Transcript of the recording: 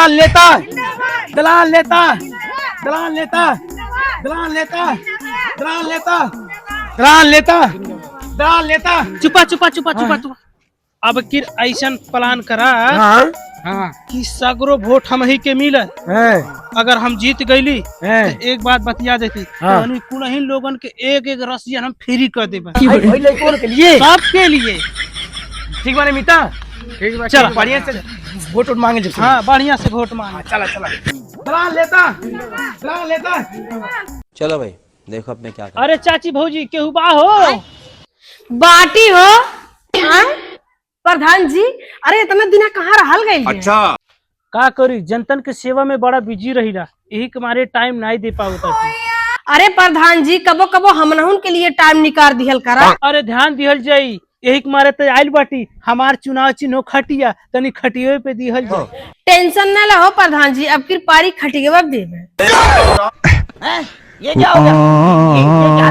दलाल नेता, दलाल नेता, दलाल नेता, दलाल नेता, दलाल नेता, दलाल नेता, दलाल नेता। चुपा चुपा चुपा चुपा चुपा। अब किर ऐसा प्लान करा कि सगरो वोट हम ही के मिले। अगर हम जीत गईली तो एक बात बतिया देती, कुलहीन लोगन के एक एक रसियन हम फ्री कर देबे के लिए, सबके लिए। ठीक बाने मीता, चल बढ़िया से वोट मांगे जब। हाँ बढ़िया से वोट मांगे। चला चला। दलाल नेता, दलाल नेता। चलो भाई देखो अब मैं क्या कर। अरे चाची भौजी केहू बा हो? बाटी हो हाँ? प्रधान जी, अरे इतना दिन कहाँ रहल गई? अच्छा का करी, जनतन के सेवा में बड़ा बिजी रहिला, यही के मारे टाइम नहीं दे पाओ। अरे प्रधान जी, कबो कबो हमनहुन के लिए टाइम निकाल दिहल करा। अरे ध्यान दिहल जाई, यही के मारे तो आइल बाटी। हमार चुनाव चिन्ह खटिया, तनी खटिये पे दिहल जाई। टेंशन न लो प्रधान जी, अब की पारी खटिएवा देवे। ये क्या हो गया? ये क्या